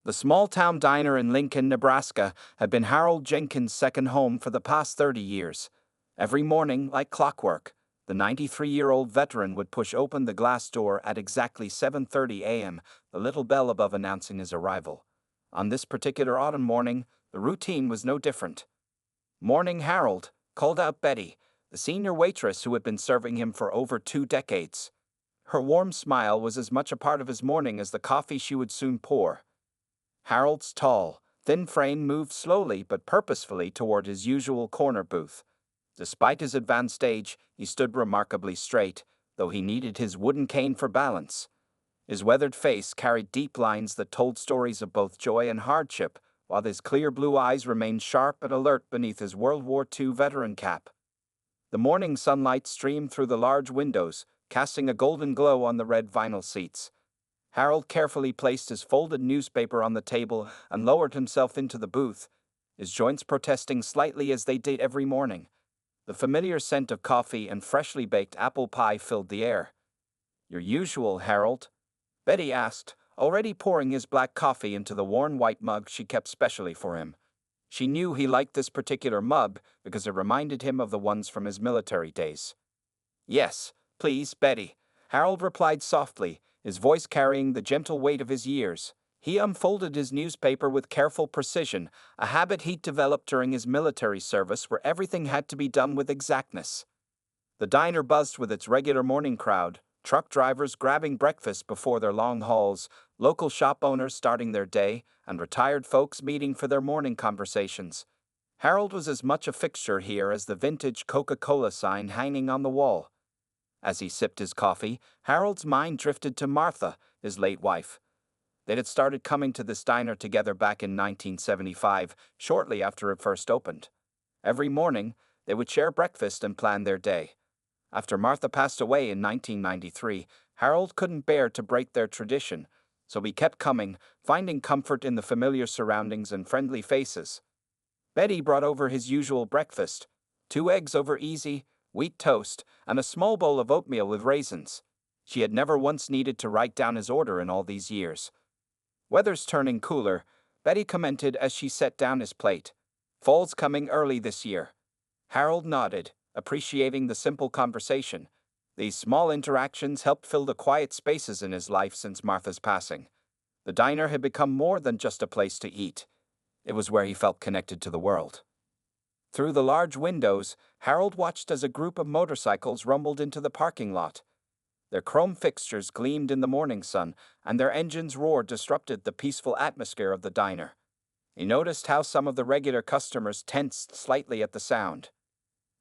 The small-town diner in Lincoln, Nebraska, had been Harold Jenkins' second home for the past 30 years. Every morning, like clockwork, the 93-year-old veteran would push open the glass door at exactly 7:30 a.m., the little bell above announcing his arrival. On this particular autumn morning, the routine was no different. "Morning, Harold," called out Betty, the senior waitress who had been serving him for over 2 decades. Her warm smile was as much a part of his morning as the coffee she would soon pour. Harold's tall, thin frame moved slowly but purposefully toward his usual corner booth. Despite his advanced age, he stood remarkably straight, though he needed his wooden cane for balance. His weathered face carried deep lines that told stories of both joy and hardship, while his clear blue eyes remained sharp and alert beneath his World War II veteran cap. The morning sunlight streamed through the large windows, casting a golden glow on the red vinyl seats. Harold carefully placed his folded newspaper on the table and lowered himself into the booth, his joints protesting slightly as they did every morning. The familiar scent of coffee and freshly baked apple pie filled the air. "Your usual, Harold?" Betty asked, already pouring his black coffee into the worn white mug she kept specially for him. She knew he liked this particular mug because it reminded him of the ones from his military days. "Yes, please, Betty," Harold replied softly, his voice carrying the gentle weight of his years. He unfolded his newspaper with careful precision, a habit he'd developed during his military service where everything had to be done with exactness. The diner buzzed with its regular morning crowd, truck drivers grabbing breakfast before their long hauls, local shop owners starting their day, and retired folks meeting for their morning conversations. Harold was as much a fixture here as the vintage Coca-Cola sign hanging on the wall. As he sipped his coffee, Harold's mind drifted to Martha, his late wife. They had started coming to this diner together back in 1975, shortly after it first opened. Every morning, they would share breakfast and plan their day. After Martha passed away in 1993, Harold couldn't bear to break their tradition, so he kept coming, finding comfort in the familiar surroundings and friendly faces. Betty brought over his usual breakfast: 2 eggs over easy, wheat toast, and a small bowl of oatmeal with raisins. She had never once needed to write down his order in all these years. "Weather's turning cooler," Betty commented as she set down his plate. "Fall's coming early this year." Harold nodded, appreciating the simple conversation. These small interactions helped fill the quiet spaces in his life since Martha's passing. The diner had become more than just a place to eat. It was where he felt connected to the world. Through the large windows, Harold watched as a group of motorcycles rumbled into the parking lot. Their chrome fixtures gleamed in the morning sun, and their engines' roar disrupted the peaceful atmosphere of the diner. He noticed how some of the regular customers tensed slightly at the sound.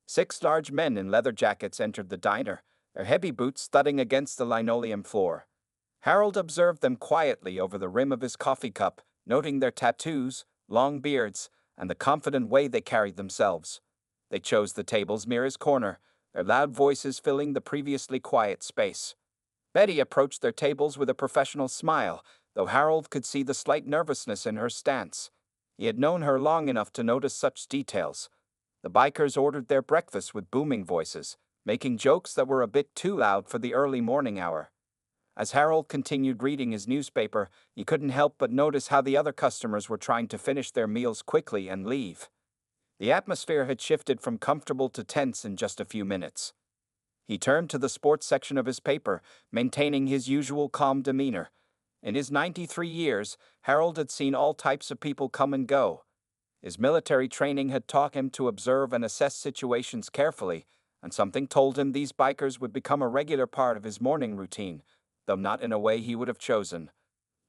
6 large men in leather jackets entered the diner, their heavy boots thudding against the linoleum floor. Harold observed them quietly over the rim of his coffee cup, noting their tattoos, long beards, and the confident way they carried themselves. They chose the tables near his corner, their loud voices filling the previously quiet space. Betty approached their tables with a professional smile, though Harold could see the slight nervousness in her stance. He had known her long enough to notice such details. The bikers ordered their breakfast with booming voices, making jokes that were a bit too loud for the early morning hour. As Harold continued reading his newspaper, he couldn't help but notice how the other customers were trying to finish their meals quickly and leave. The atmosphere had shifted from comfortable to tense in just a few minutes. He turned to the sports section of his paper, maintaining his usual calm demeanor. In his 93 years, Harold had seen all types of people come and go. His military training had taught him to observe and assess situations carefully, and something told him these bikers would become a regular part of his morning routine, though not in a way he would have chosen.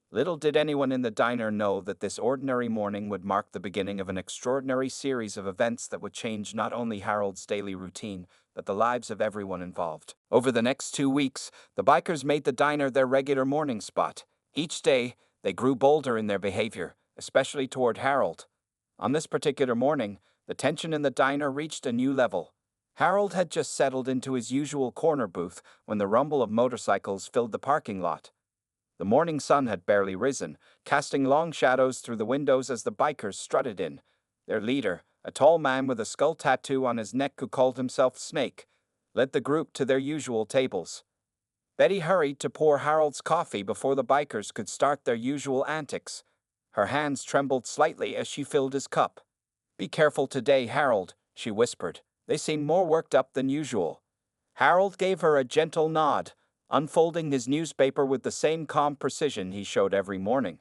Little did anyone in the diner know that this ordinary morning would mark the beginning of an extraordinary series of events that would change not only Harold's daily routine, but the lives of everyone involved. Over the next 2 weeks, the bikers made the diner their regular morning spot. Each day, they grew bolder in their behavior, especially toward Harold. On this particular morning, the tension in the diner reached a new level. Harold had just settled into his usual corner booth when the rumble of motorcycles filled the parking lot. The morning sun had barely risen, casting long shadows through the windows as the bikers strutted in. Their leader, a tall man with a skull tattoo on his neck who called himself Snake, led the group to their usual tables. Betty hurried to pour Harold's coffee before the bikers could start their usual antics. Her hands trembled slightly as she filled his cup. "Be careful today, Harold," she whispered. "They seem more worked up than usual." Harold gave her a gentle nod, unfolding his newspaper with the same calm precision he showed every morning.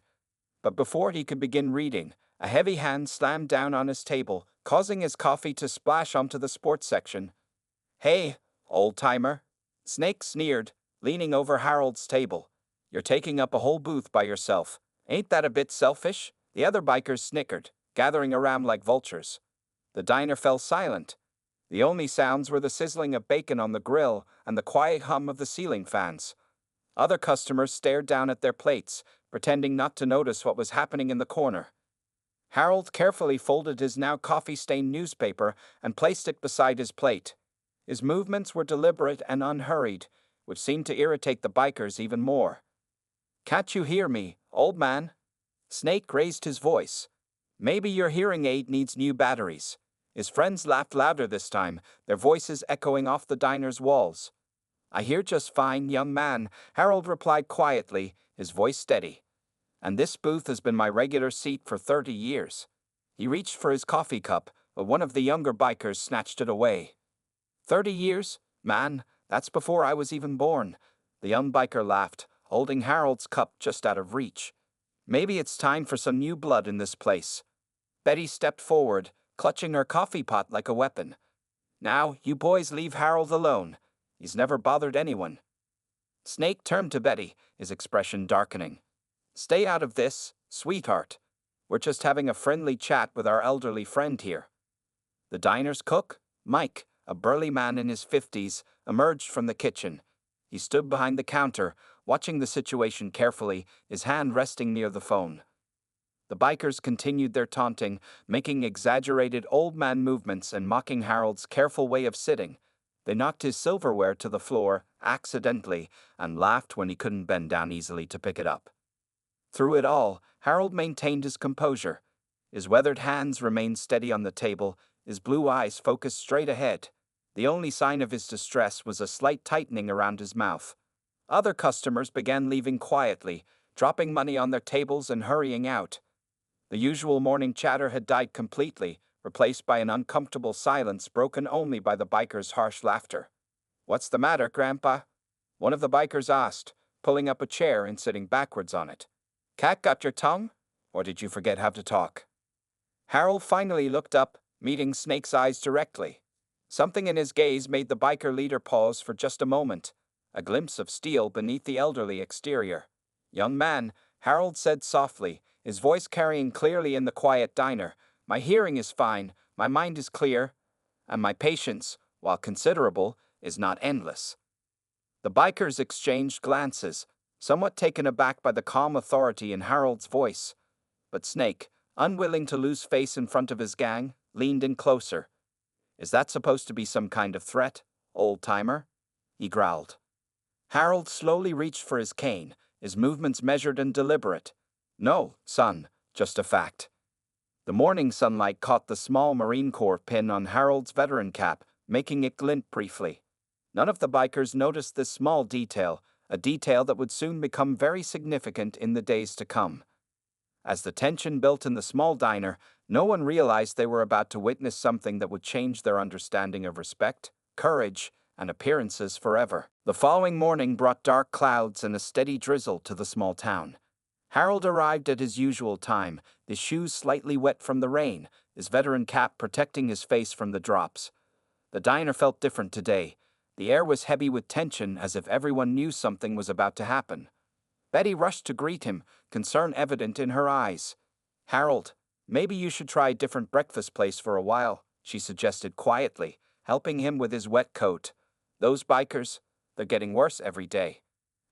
But before he could begin reading, a heavy hand slammed down on his table, causing his coffee to splash onto the sports section. "Hey, old-timer," Snake sneered, leaning over Harold's table. "You're taking up a whole booth by yourself. Ain't that a bit selfish?" The other bikers snickered, gathering around like vultures. The diner fell silent. The only sounds were the sizzling of bacon on the grill and the quiet hum of the ceiling fans. Other customers stared down at their plates, pretending not to notice what was happening in the corner. Harold carefully folded his now coffee-stained newspaper and placed it beside his plate. His movements were deliberate and unhurried, which seemed to irritate the bikers even more. "Can't you hear me, old man?" Snake raised his voice. "Maybe your hearing aid needs new batteries." His friends laughed louder this time, their voices echoing off the diner's walls. "I hear just fine, young man," Harold replied quietly, his voice steady. "And this booth has been my regular seat for 30 years. He reached for his coffee cup, but one of the younger bikers snatched it away. "30 years? Man, that's before I was even born." The young biker laughed, holding Harold's cup just out of reach. "Maybe it's time for some new blood in this place." Betty stepped forward, clutching her coffee pot like a weapon. "Now, you boys leave Harold alone. He's never bothered anyone." Snake turned to Betty, his expression darkening. "Stay out of this, sweetheart. We're just having a friendly chat with our elderly friend here." The diner's cook, Mike, a burly man in his 50s, emerged from the kitchen. He stood behind the counter, watching the situation carefully, his hand resting near the phone. The bikers continued their taunting, making exaggerated old man movements and mocking Harold's careful way of sitting. They knocked his silverware to the floor, accidentally, and laughed when he couldn't bend down easily to pick it up. Through it all, Harold maintained his composure. His weathered hands remained steady on the table, his blue eyes focused straight ahead. The only sign of his distress was a slight tightening around his mouth. Other customers began leaving quietly, dropping money on their tables and hurrying out. The usual morning chatter had died completely, replaced by an uncomfortable silence broken only by the bikers' harsh laughter. "What's the matter, Grandpa?" one of the bikers asked, pulling up a chair and sitting backwards on it. "Cat got your tongue? Or did you forget how to talk?" Harold finally looked up, meeting Snake's eyes directly. Something in his gaze made the biker leader pause for just a moment, a glimpse of steel beneath the elderly exterior. "Young man," Harold said softly, his voice carrying clearly in the quiet diner, "my hearing is fine, my mind is clear, and my patience, while considerable, is not endless." The bikers exchanged glances, somewhat taken aback by the calm authority in Harold's voice. But Snake, unwilling to lose face in front of his gang, leaned in closer. "Is that supposed to be some kind of threat, old-timer?" he growled. Harold slowly reached for his cane, his movements measured and deliberate. "No, son, just a fact." The morning sunlight caught the small Marine Corps pin on Harold's veteran cap, making it glint briefly. None of the bikers noticed this small detail, a detail that would soon become very significant in the days to come. As the tension built in the small diner, no one realized they were about to witness something that would change their understanding of respect, courage, and appearances forever. The following morning brought dark clouds and a steady drizzle to the small town. Harold arrived at his usual time, his shoes slightly wet from the rain, his veteran cap protecting his face from the drops. The diner felt different today. The air was heavy with tension, as if everyone knew something was about to happen. Betty rushed to greet him, concern evident in her eyes. "Harold, maybe you should try a different breakfast place for a while," she suggested quietly, helping him with his wet coat. "Those bikers, they're getting worse every day."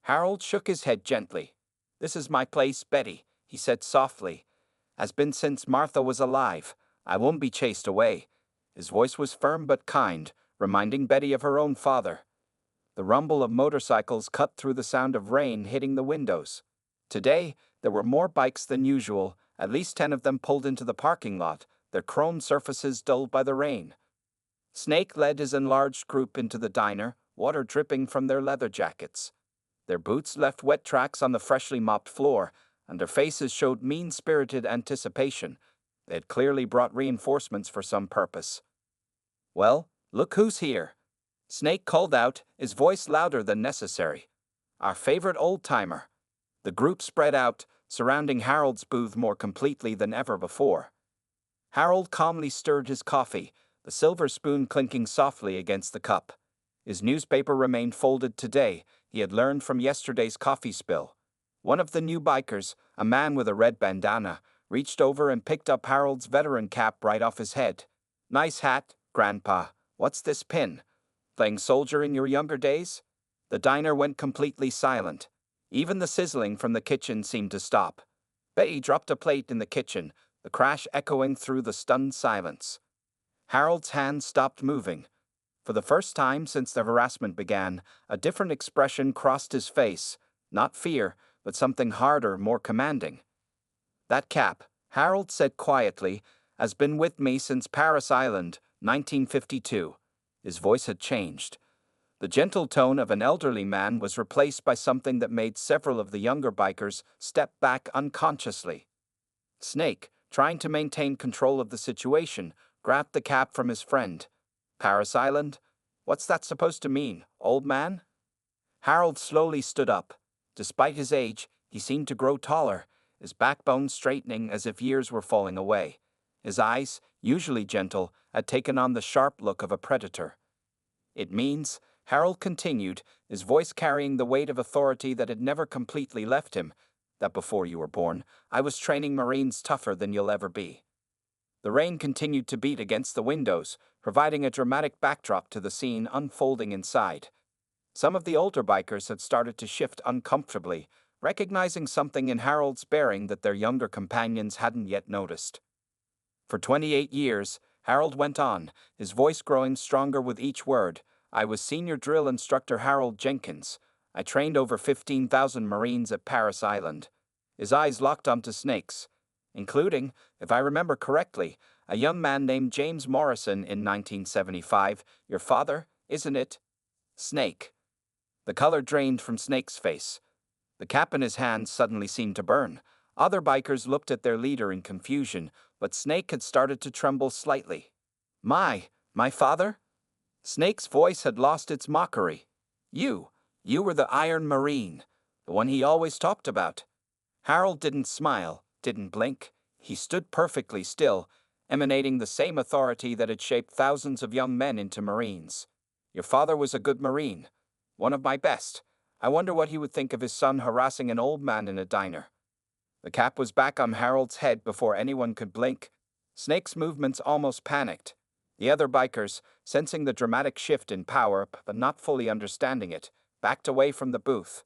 Harold shook his head gently. "This is my place, Betty," he said softly. "Has been since Martha was alive. I won't be chased away." His voice was firm but kind, reminding Betty of her own father. The rumble of motorcycles cut through the sound of rain hitting the windows. Today, there were more bikes than usual, at least 10 of them pulled into the parking lot, their chrome surfaces dulled by the rain. Snake led his enlarged group into the diner, water dripping from their leather jackets. Their boots left wet tracks on the freshly mopped floor, and their faces showed mean-spirited anticipation. They had clearly brought reinforcements for some purpose. "Well, look who's here," Snake called out, his voice louder than necessary. "Our favorite old-timer." The group spread out, surrounding Harold's booth more completely than ever before. Harold calmly stirred his coffee, the silver spoon clinking softly against the cup. His newspaper remained folded today. He had learned from yesterday's coffee spill. One of the new bikers, a man with a red bandana, reached over and picked up Harold's veteran cap right off his head. "Nice hat, Grandpa. What's this pin? Playing soldier in your younger days?" The diner went completely silent. Even the sizzling from the kitchen seemed to stop. Betty dropped a plate in the kitchen, the crash echoing through the stunned silence. Harold's hands stopped moving. For the first time since the harassment began, a different expression crossed his face, not fear, but something harder, more commanding. "That cap," Harold said quietly, "has been with me since Paris Island, 1952. His voice had changed. The gentle tone of an elderly man was replaced by something that made several of the younger bikers step back unconsciously. Snake, trying to maintain control of the situation, grabbed the cap from his friend. "Paris Island? What's that supposed to mean, old man?" Harold slowly stood up. Despite his age, he seemed to grow taller, his backbone straightening as if years were falling away. His eyes, usually gentle, had taken on the sharp look of a predator. "It means," Harold continued, his voice carrying the weight of authority that had never completely left him, "that before you were born, I was training Marines tougher than you'll ever be." The rain continued to beat against the windows, providing a dramatic backdrop to the scene unfolding inside. Some of the older bikers had started to shift uncomfortably, recognizing something in Harold's bearing that their younger companions hadn't yet noticed. "For 28 years, Harold went on, his voice growing stronger with each word, "I was senior drill instructor Harold Jenkins. I trained over 15,000 Marines at Paris Island." His eyes locked onto Snake's, including, if I remember correctly, a young man named James Morrison in 1975. "Your father, isn't it?" "Snake." The color drained from Snake's face. The cap in his hand suddenly seemed to burn. Other bikers looked at their leader in confusion, but Snake had started to tremble slightly. My father?" Snake's voice had lost its mockery. You were the Iron Marine, the one he always talked about." Harold didn't smile, didn't blink. He stood perfectly still, emanating the same authority that had shaped thousands of young men into Marines. "Your father was a good Marine. One of my best. I wonder what he would think of his son harassing an old man in a diner." The cap was back on Harold's head before anyone could blink. Snake's movements almost panicked. The other bikers, sensing the dramatic shift in power but not fully understanding it, backed away from the booth.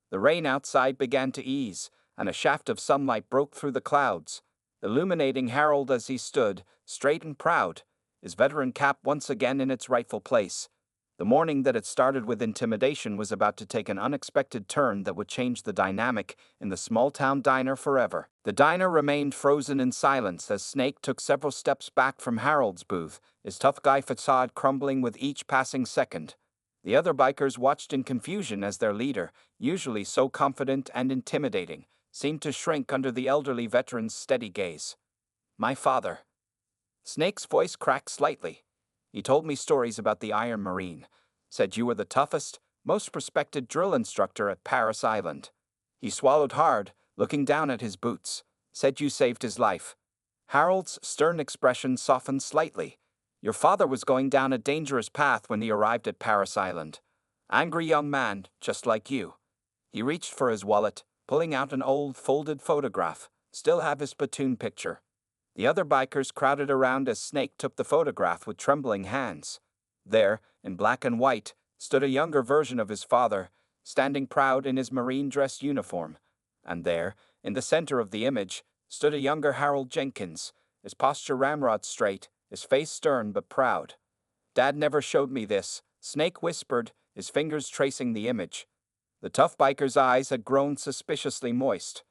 The rain outside began to ease, and a shaft of sunlight broke through the clouds, illuminating Harold as he stood, straight and proud, his veteran cap once again in its rightful place. The morning that had started with intimidation was about to take an unexpected turn that would change the dynamic in the small-town diner forever. The diner remained frozen in silence as Snake took several steps back from Harold's booth, his tough guy facade crumbling with each passing second. The other bikers watched in confusion as their leader, usually so confident and intimidating, seemed to shrink under the elderly veteran's steady gaze. "My father." Snake's voice cracked slightly. "He told me stories about the Iron Marine. Said you were the toughest, most respected drill instructor at Paris Island." He swallowed hard, looking down at his boots. "Said you saved his life." Harold's stern expression softened slightly. "Your father was going down a dangerous path when he arrived at Paris Island. Angry young man, just like you." He reached for his wallet, pulling out an old, folded photograph. "Still have his platoon picture." The other bikers crowded around as Snake took the photograph with trembling hands. There, in black and white, stood a younger version of his father, standing proud in his Marine dress uniform. And there, in the center of the image, stood a younger Harold Jenkins, his posture ramrod straight, his face stern but proud. "Dad never showed me this," Snake whispered, his fingers tracing the image. The tough biker's eyes had grown suspiciously moist.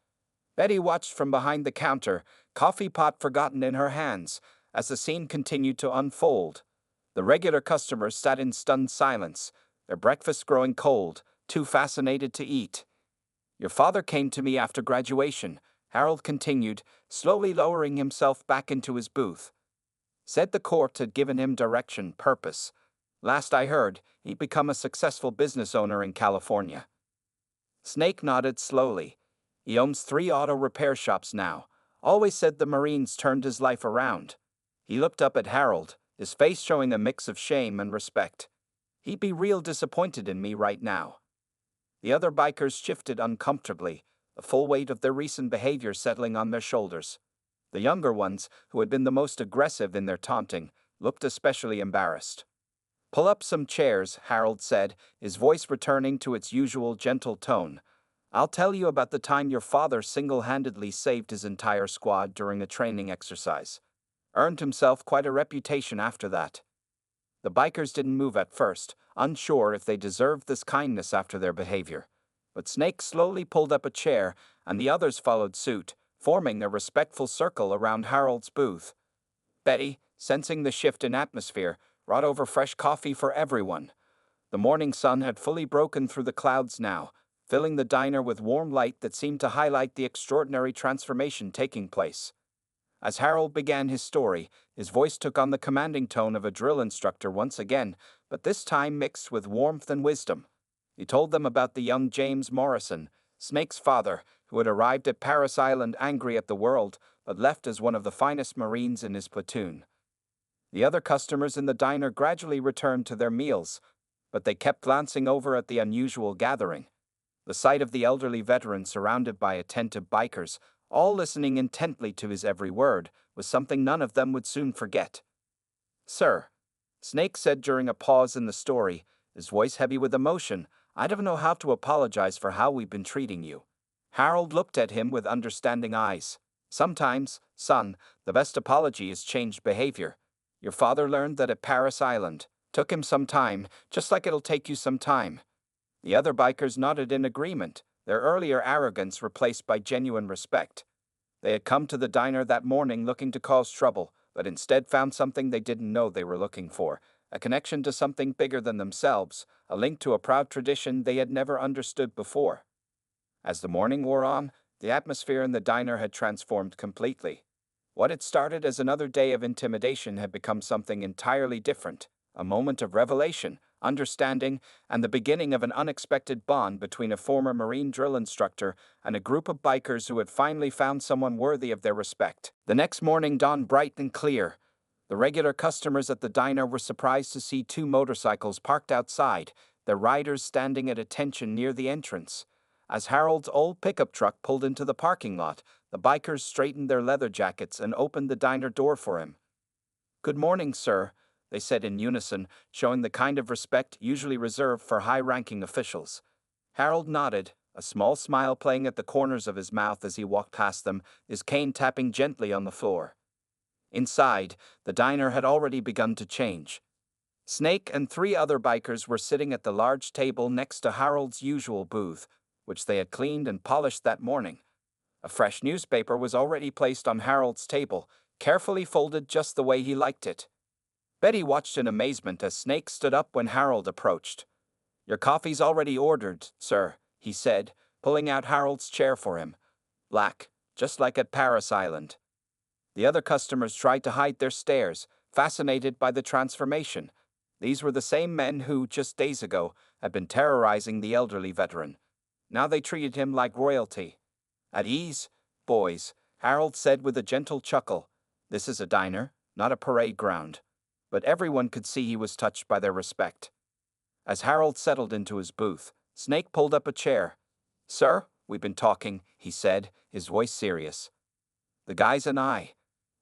Betty watched from behind the counter, coffee pot forgotten in her hands, as the scene continued to unfold. The regular customers sat in stunned silence, their breakfast growing cold, too fascinated to eat. Your father came to me after graduation, Harold continued, slowly lowering himself back into his booth. Said the court had given him direction, purpose. Last I heard, he'd become a successful business owner in California. Snake nodded slowly. He owns 3 auto repair shops now. Always said the Marines turned his life around. He looked up at Harold, his face showing a mix of shame and respect. He'd be real disappointed in me right now. The other bikers shifted uncomfortably, the full weight of their recent behavior settling on their shoulders. The younger ones, who had been the most aggressive in their taunting, looked especially embarrassed. Pull up some chairs, Harold said, his voice returning to its usual gentle tone. I'll tell you about the time your father single-handedly saved his entire squad during a training exercise. Earned himself quite a reputation after that. The bikers didn't move at first, unsure if they deserved this kindness after their behavior. But Snake slowly pulled up a chair, and the others followed suit, forming a respectful circle around Harold's booth. Betty, sensing the shift in atmosphere, brought over fresh coffee for everyone. The morning sun had fully broken through the clouds now, filling the diner with warm light that seemed to highlight the extraordinary transformation taking place. As Harold began his story, his voice took on the commanding tone of a drill instructor once again, but this time mixed with warmth and wisdom. He told them about the young James Morrison, Snake's father, who had arrived at Paris Island angry at the world, but left as one of the finest Marines in his platoon. The other customers in the diner gradually returned to their meals, but they kept glancing over at the unusual gathering. The sight of the elderly veteran surrounded by attentive bikers, all listening intently to his every word, was something none of them would soon forget. Sir, Snake said during a pause in the story, his voice heavy with emotion, I don't know how to apologize for how we've been treating you. Harold looked at him with understanding eyes. Sometimes, son, the best apology is changed behavior. Your father learned that at Paris Island. Took him some time, just like it'll take you some time. The other bikers nodded in agreement, their earlier arrogance replaced by genuine respect. They had come to the diner that morning looking to cause trouble, but instead found something they didn't know they were looking for, a connection to something bigger than themselves, a link to a proud tradition they had never understood before. As the morning wore on, the atmosphere in the diner had transformed completely. What had started as another day of intimidation had become something entirely different, a moment of revelation, understanding, and the beginning of an unexpected bond between a former Marine drill instructor and a group of bikers who had finally found someone worthy of their respect. The next morning dawned bright and clear. The regular customers at the diner were surprised to see 2 motorcycles parked outside, their riders standing at attention near the entrance. As Harold's old pickup truck pulled into the parking lot, the bikers straightened their leather jackets and opened the diner door for him. Good morning, sir, they said in unison, showing the kind of respect usually reserved for high-ranking officials. Harold nodded, a small smile playing at the corners of his mouth as he walked past them, his cane tapping gently on the floor. Inside, the diner had already begun to change. Snake and 3 other bikers were sitting at the large table next to Harold's usual booth, which they had cleaned and polished that morning. A fresh newspaper was already placed on Harold's table, carefully folded just the way he liked it. Betty watched in amazement as Snake stood up when Harold approached. Your coffee's already ordered, sir, he said, pulling out Harold's chair for him. Black, just like at Paris Island. The other customers tried to hide their stares, fascinated by the transformation. These were the same men who, just days ago, had been terrorizing the elderly veteran. Now they treated him like royalty. At ease, boys, Harold said with a gentle chuckle. This is a diner, not a parade ground. But everyone could see he was touched by their respect. As Harold settled into his booth, Snake pulled up a chair. Sir, we've been talking, he said, his voice serious. The guys and I.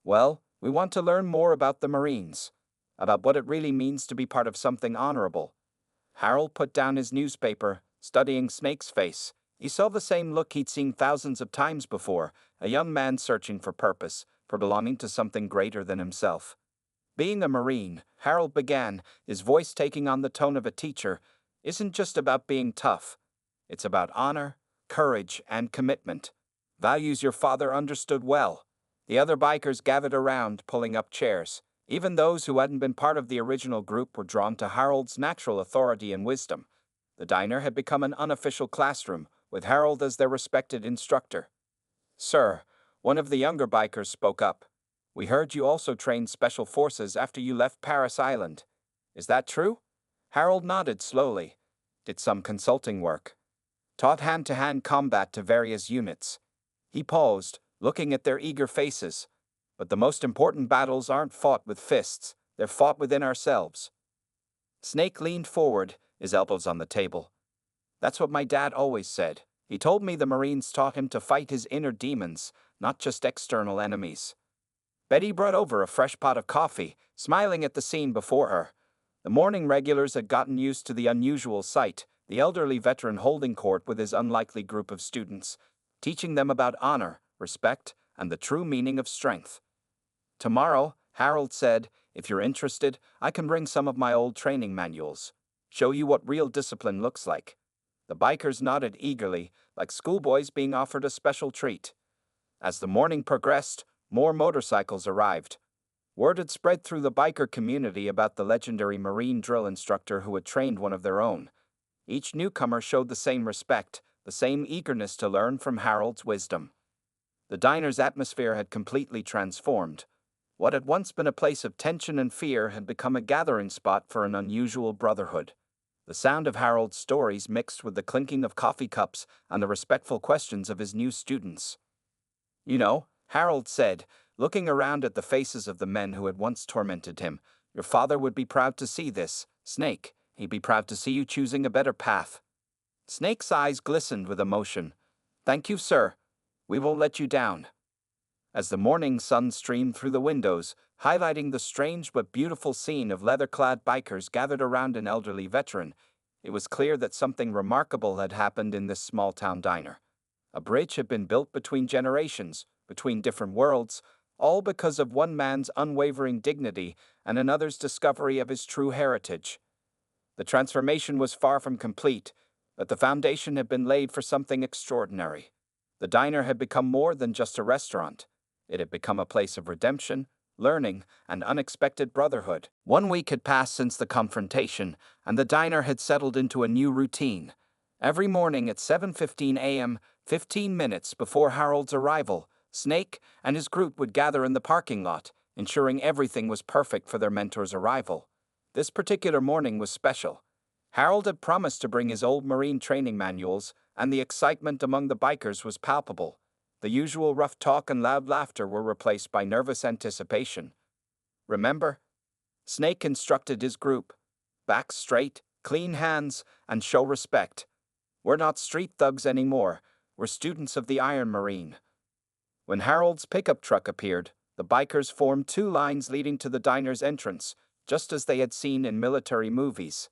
Well, we want to learn more about the Marines, about what it really means to be part of something honorable. Harold put down his newspaper, studying Snake's face. He saw the same look he'd seen thousands of times before, a young man searching for purpose, for belonging to something greater than himself. Being a Marine, Harold began, his voice taking on the tone of a teacher, isn't just about being tough. It's about honor, courage, and commitment. Values your father understood well. The other bikers gathered around, pulling up chairs. Even those who hadn't been part of the original group were drawn to Harold's natural authority and wisdom. The diner had become an unofficial classroom, with Harold as their respected instructor. "Sir," one of the younger bikers spoke up, "we heard you also trained special forces after you left Paris Island. Is that true?" Harold nodded slowly. "Did some consulting work. Taught hand-to-hand combat to various units." He paused, looking at their eager faces. "But the most important battles aren't fought with fists, they're fought within ourselves." Snake leaned forward, his elbows on the table. "That's what my dad always said. He told me the Marines taught him to fight his inner demons, not just external enemies." Betty brought over a fresh pot of coffee, smiling at the scene before her. The morning regulars had gotten used to the unusual sight, the elderly veteran holding court with his unlikely group of students, teaching them about honor, respect, and the true meaning of strength. "Tomorrow," Harold said, "if you're interested, I can bring some of my old training manuals. Show you what real discipline looks like." The bikers nodded eagerly, like schoolboys being offered a special treat. As the morning progressed, more motorcycles arrived. Word had spread through the biker community about the legendary Marine drill instructor who had trained one of their own. Each newcomer showed the same respect, the same eagerness to learn from Harold's wisdom. The diner's atmosphere had completely transformed. What had once been a place of tension and fear had become a gathering spot for an unusual brotherhood. The sound of Harold's stories mixed with the clinking of coffee cups and the respectful questions of his new students. "You know," Harold said, looking around at the faces of the men who had once tormented him, "your father would be proud to see this, Snake. He'd be proud to see you choosing a better path." Snake's eyes glistened with emotion. "Thank you, sir. We won't let you down." As the morning sun streamed through the windows, highlighting the strange but beautiful scene of leather-clad bikers gathered around an elderly veteran, it was clear that something remarkable had happened in this small-town diner. A bridge had been built between generations, between different worlds, all because of one man's unwavering dignity and another's discovery of his true heritage. The transformation was far from complete, but the foundation had been laid for something extraordinary. The diner had become more than just a restaurant. It had become a place of redemption, learning, and unexpected brotherhood. 1 week had passed since the confrontation, and the diner had settled into a new routine. Every morning at 7:15 a.m., 15 minutes before Harold's arrival, Snake and his group would gather in the parking lot, ensuring everything was perfect for their mentor's arrival. This particular morning was special. Harold had promised to bring his old Marine training manuals, and the excitement among the bikers was palpable. The usual rough talk and loud laughter were replaced by nervous anticipation. "Remember?" Snake instructed his group. "Back straight, clean hands, and show respect. We're not street thugs anymore. We're students of the Iron Marine." When Harold's pickup truck appeared, the bikers formed two lines leading to the diner's entrance, just as they had seen in military movies.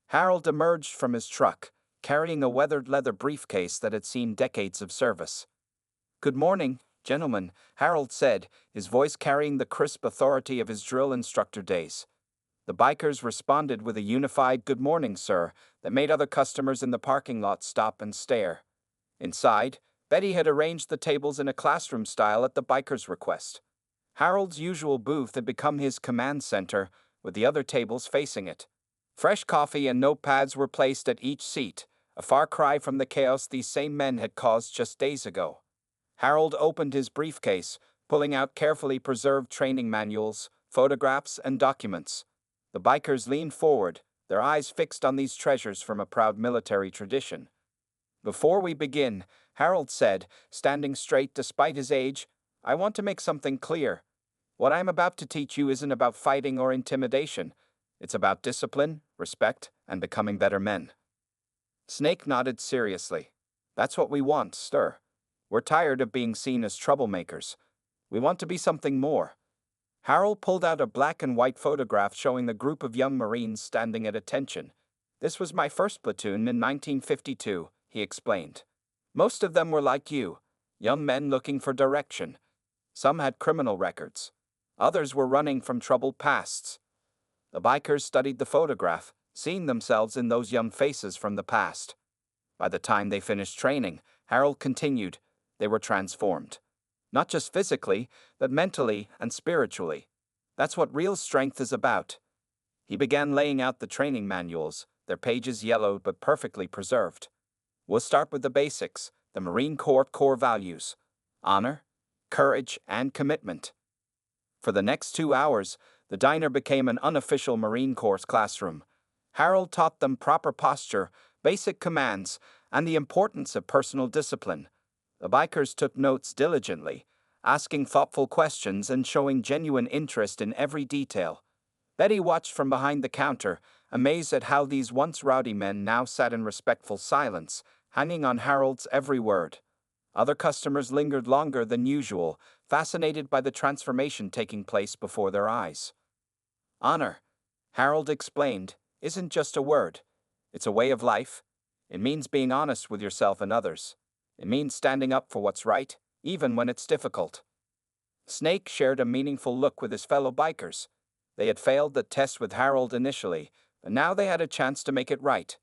Harold emerged from his truck, carrying a weathered leather briefcase that had seen decades of service. "Good morning, gentlemen," Harold said, his voice carrying the crisp authority of his drill instructor days. The bikers responded with a unified "Good morning, sir," that made other customers in the parking lot stop and stare. Inside, Betty had arranged the tables in a classroom style at the bikers' request. Harold's usual booth had become his command center, with the other tables facing it. Fresh coffee and notepads were placed at each seat, a far cry from the chaos these same men had caused just days ago. Harold opened his briefcase, pulling out carefully preserved training manuals, photographs, and documents. The bikers leaned forward, their eyes fixed on these treasures from a proud military tradition. "Before we begin," Harold said, standing straight despite his age, "I want to make something clear. What I'm about to teach you isn't about fighting or intimidation. It's about discipline, respect, and becoming better men." Snake nodded seriously. "That's what we want, sir. We're tired of being seen as troublemakers. We want to be something more." Harold pulled out a black and white photograph showing the group of young Marines standing at attention. "This was my first platoon in 1952, he explained. "Most of them were like you, young men looking for direction. Some had criminal records. Others were running from troubled pasts." The bikers studied the photograph, seeing themselves in those young faces from the past. By the time they finished training, Harold continued, they were transformed. Not just physically, but mentally and spiritually. That's what real strength is about. He began laying out the training manuals, their pages yellowed but perfectly preserved. We'll start with the basics, the Marine Corps core values: honor, courage, and commitment. For the next 2 hours, the diner became an unofficial Marine Corps classroom. Harold taught them proper posture, basic commands, and the importance of personal discipline. The bikers took notes diligently, asking thoughtful questions and showing genuine interest in every detail. Betty watched from behind the counter, amazed at how these once rowdy men now sat in respectful silence, hanging on Harold's every word. Other customers lingered longer than usual, fascinated by the transformation taking place before their eyes. Honor, Harold explained, isn't just a word. It's a way of life. It means being honest with yourself and others. It means standing up for what's right, even when it's difficult. Snake shared a meaningful look with his fellow bikers. They had failed the test with Harold initially, but now they had a chance to make it right.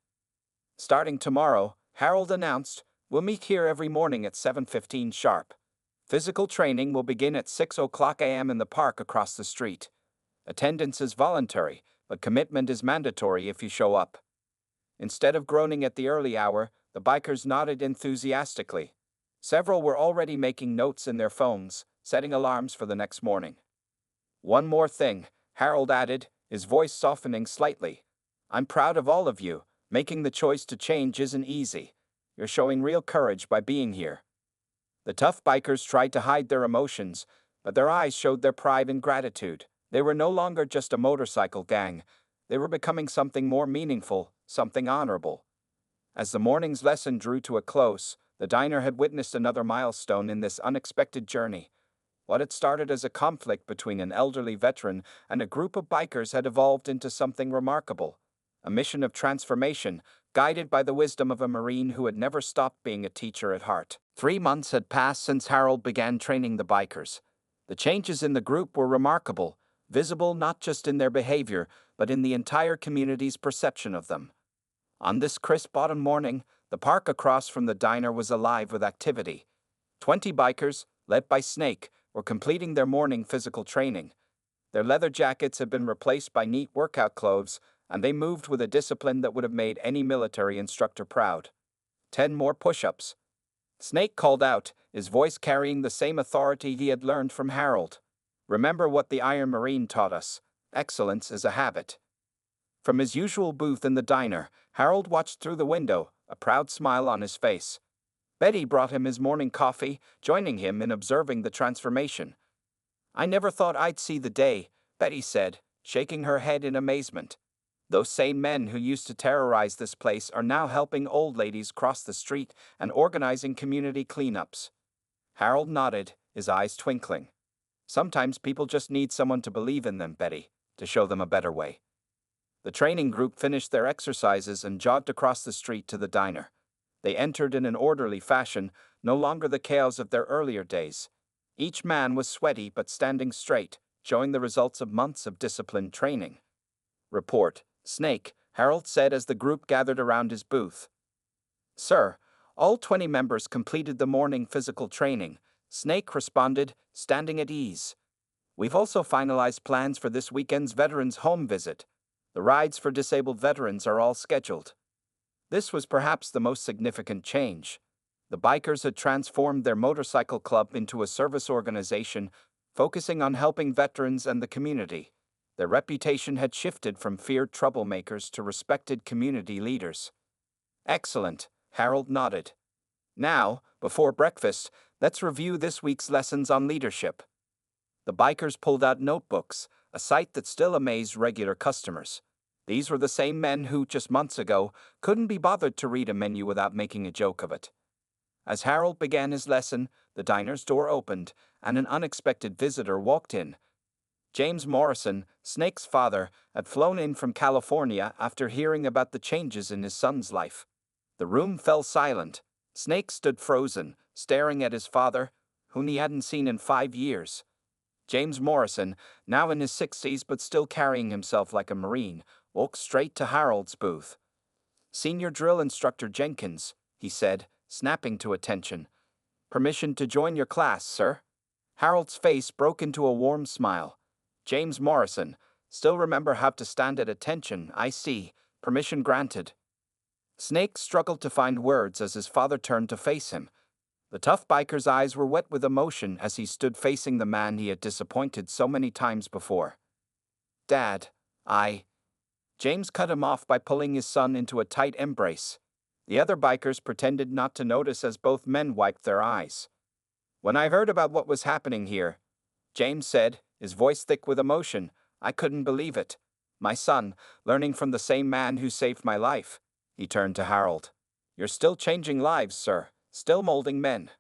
Starting tomorrow, Harold announced, we'll meet here every morning at 7:15 sharp. Physical training will begin at 6 a.m. in the park across the street. Attendance is voluntary, but commitment is mandatory if you show up. Instead of groaning at the early hour, the bikers nodded enthusiastically. Several were already making notes in their phones, setting alarms for the next morning. One more thing, Harold added, his voice softening slightly. I'm proud of all of you. Making the choice to change isn't easy. You're showing real courage by being here. The tough bikers tried to hide their emotions, but their eyes showed their pride and gratitude. They were no longer just a motorcycle gang. They were becoming something more meaningful, something honorable. As the morning's lesson drew to a close, the diner had witnessed another milestone in this unexpected journey. What had started as a conflict between an elderly veteran and a group of bikers had evolved into something remarkable. A mission of transformation, guided by the wisdom of a Marine who had never stopped being a teacher at heart. 3 months had passed since Harold began training the bikers. The changes in the group were remarkable, visible not just in their behavior, but in the entire community's perception of them. On this crisp autumn morning, the park across from the diner was alive with activity. 20 bikers, led by Snake, were completing their morning physical training. Their leather jackets had been replaced by neat workout clothes, and they moved with a discipline that would have made any military instructor proud. 10 more push-ups. Snake called out, his voice carrying the same authority he had learned from Harold. Remember what the Iron Marine taught us: excellence is a habit. From his usual booth in the diner, Harold watched through the window, a proud smile on his face. Betty brought him his morning coffee, joining him in observing the transformation. I never thought I'd see the day, Betty said, shaking her head in amazement. Those same men who used to terrorize this place are now helping old ladies cross the street and organizing community cleanups. Harold nodded, his eyes twinkling. Sometimes people just need someone to believe in them, Betty, to show them a better way. The training group finished their exercises and jogged across the street to the diner. They entered in an orderly fashion, no longer the chaos of their earlier days. Each man was sweaty but standing straight, showing the results of months of disciplined training. Report, Snake, Harold said as the group gathered around his booth. Sir, all 20 members completed the morning physical training, Snake responded, standing at ease. We've also finalized plans for this weekend's veterans' home visit. The rides for disabled veterans are all scheduled. This was perhaps the most significant change. The bikers had transformed their motorcycle club into a service organization, focusing on helping veterans and the community. Their reputation had shifted from feared troublemakers to respected community leaders. Excellent, Harold nodded. Now, before breakfast, let's review this week's lessons on leadership. The bikers pulled out notebooks, a sight that still amazed regular customers. These were the same men who, just months ago, couldn't be bothered to read a menu without making a joke of it. As Harold began his lesson, the diner's door opened, and an unexpected visitor walked in. James Morrison, Snake's father, had flown in from California after hearing about the changes in his son's life. The room fell silent. Snake stood frozen, staring at his father, whom he hadn't seen in 5 years. James Morrison, now in his 60s but still carrying himself like a Marine, walked straight to Harold's booth. Senior Drill Instructor Jenkins, he said, snapping to attention. Permission to join your class, sir? Harold's face broke into a warm smile. James Morrison, still remember how to stand at attention, I see. Permission granted. Snake struggled to find words as his father turned to face him. The tough biker's eyes were wet with emotion as he stood facing the man he had disappointed so many times before. Dad, James cut him off by pulling his son into a tight embrace. The other bikers pretended not to notice as both men wiped their eyes. When I heard about what was happening here, James said, his voice thick with emotion, I couldn't believe it. My son, learning from the same man who saved my life. He turned to Harold. You're still changing lives, sir, still molding men.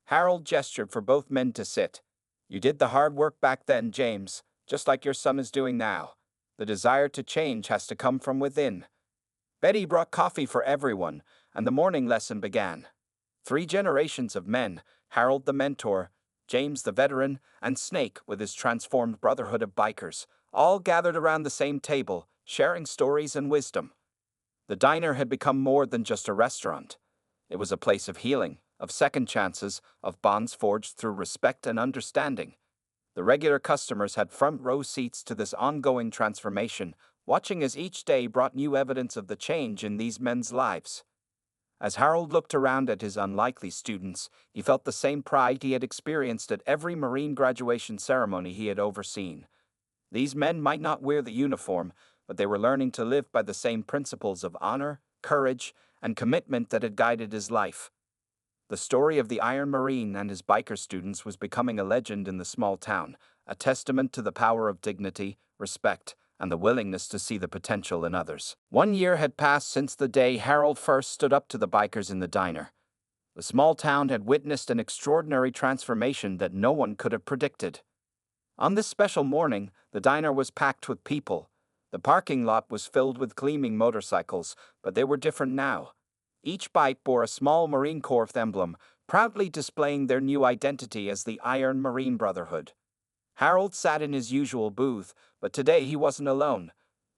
Harold gestured for both men to sit. You did the hard work back then, James, just like your son is doing now. The desire to change has to come from within. Betty brought coffee for everyone, and the morning lesson began. 3 generations of men, Harold the mentor, James the veteran, and Snake with his transformed brotherhood of bikers, all gathered around the same table, sharing stories and wisdom. The diner had become more than just a restaurant. It was a place of healing, of second chances, of bonds forged through respect and understanding. The regular customers had front-row seats to this ongoing transformation, watching as each day brought new evidence of the change in these men's lives. As Harold looked around at his unlikely students, he felt the same pride he had experienced at every Marine graduation ceremony he had overseen. These men might not wear the uniform, but they were learning to live by the same principles of honor, courage, and commitment that had guided his life. The story of the Iron Marine and his biker students was becoming a legend in the small town, a testament to the power of dignity, respect, and the willingness to see the potential in others. 1 year had passed since the day Harold first stood up to the bikers in the diner. The small town had witnessed an extraordinary transformation that no one could have predicted. On this special morning, the diner was packed with people. The parking lot was filled with gleaming motorcycles, but they were different now. Each bike bore a small Marine Corps emblem, proudly displaying their new identity as the Iron Marine Brotherhood. Harold sat in his usual booth, but today he wasn't alone.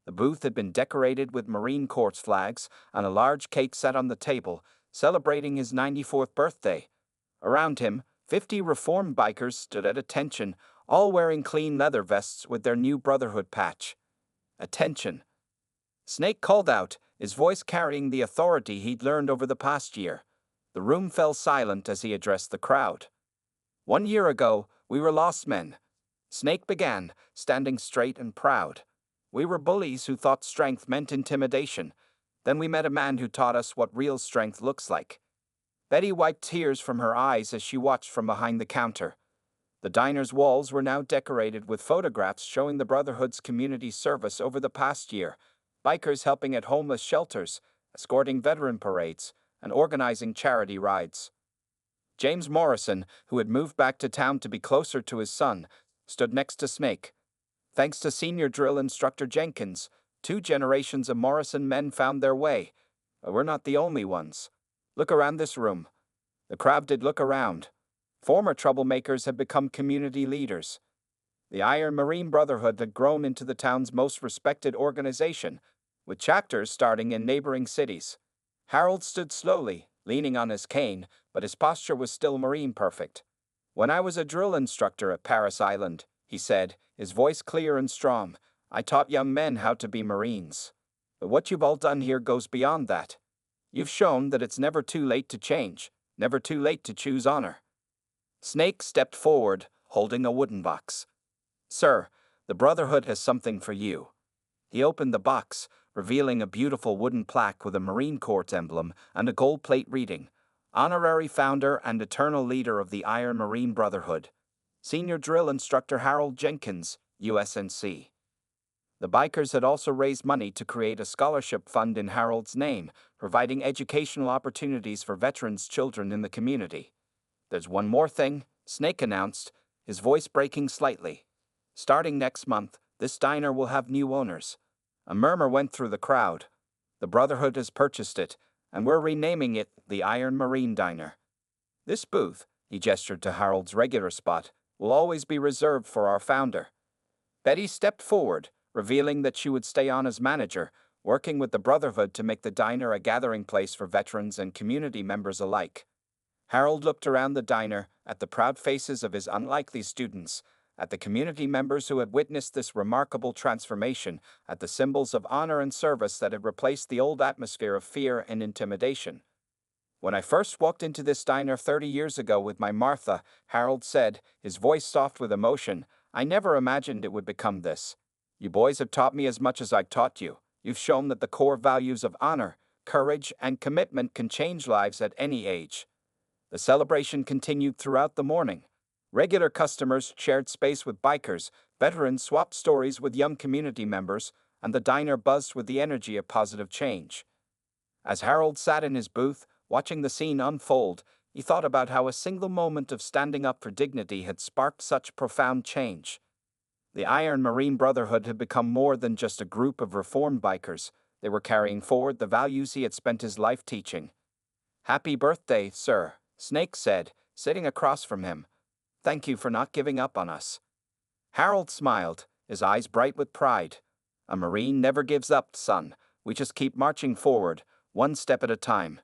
The booth had been decorated with Marine Corps flags, and a large cake sat on the table, celebrating his 94th birthday. Around him, 50 reformed bikers stood at attention, all wearing clean leather vests with their new Brotherhood patch. Attention! Snake called out, his voice carrying the authority he'd learned over the past year. The room fell silent as he addressed the crowd. 1 year ago, we were lost men. Snake began, standing straight and proud. We were bullies who thought strength meant intimidation. Then we met a man who taught us what real strength looks like. Betty wiped tears from her eyes as she watched from behind the counter. The diner's walls were now decorated with photographs showing the Brotherhood's community service over the past year. Bikers helping at homeless shelters, escorting veteran parades, and organizing charity rides. James Morrison, who had moved back to town to be closer to his son, stood next to Snake. Thanks to senior drill instructor Jenkins, 2 generations of Morrison men found their way. But we're not the only ones. Look around this room. The crowd did look around. Former troublemakers had become community leaders. The Iron Marine Brotherhood had grown into the town's most respected organization, with chapters starting in neighboring cities. Harold stood slowly, leaning on his cane, but his posture was still Marine perfect. When I was a drill instructor at Paris Island, he said, his voice clear and strong, I taught young men how to be Marines. But what you've all done here goes beyond that. You've shown that it's never too late to change, never too late to choose honor. Snake stepped forward, holding a wooden box. Sir, the Brotherhood has something for you. He opened the box, revealing a beautiful wooden plaque with a Marine Corps emblem and a gold plate reading, Honorary Founder and Eternal Leader of the Iron Marine Brotherhood, Senior Drill Instructor Harold Jenkins, USNC. The bikers had also raised money to create a scholarship fund in Harold's name, providing educational opportunities for veterans' children in the community. There's one more thing, Snake announced, his voice breaking slightly. Starting next month, this diner will have new owners. A murmur went through the crowd. The Brotherhood has purchased it, and we're renaming it the Iron Marine Diner. This booth, he gestured to Harold's regular spot, will always be reserved for our founder. Betty stepped forward, revealing that she would stay on as manager, working with the Brotherhood to make the diner a gathering place for veterans and community members alike. Harold looked around the diner, at the proud faces of his unlikely students, at the community members who had witnessed this remarkable transformation, at the symbols of honor and service that had replaced the old atmosphere of fear and intimidation. "When I first walked into this diner 30 years ago with my Martha," Harold said, his voice soft with emotion, "I never imagined it would become this. You boys have taught me as much as I've taught you. You've shown that the core values of honor, courage, and commitment can change lives at any age." The celebration continued throughout the morning. Regular customers shared space with bikers, veterans swapped stories with young community members, and the diner buzzed with the energy of positive change. As Harold sat in his booth, watching the scene unfold, he thought about how a single moment of standing up for dignity had sparked such profound change. The Iron Marine Brotherhood had become more than just a group of reformed bikers. They were carrying forward the values he had spent his life teaching. "Happy birthday, sir," Snake said, sitting across from him. "Thank you for not giving up on us." Harold smiled, his eyes bright with pride. "A Marine never gives up, son. We just keep marching forward, one step at a time."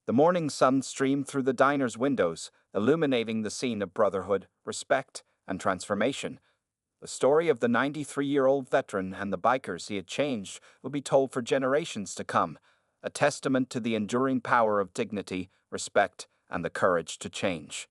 The morning sun streamed through the diner's windows, illuminating the scene of brotherhood, respect, and transformation. The story of the 93-year-old veteran and the bikers he had changed would be told for generations to come, a testament to the enduring power of dignity, respect, and the courage to change.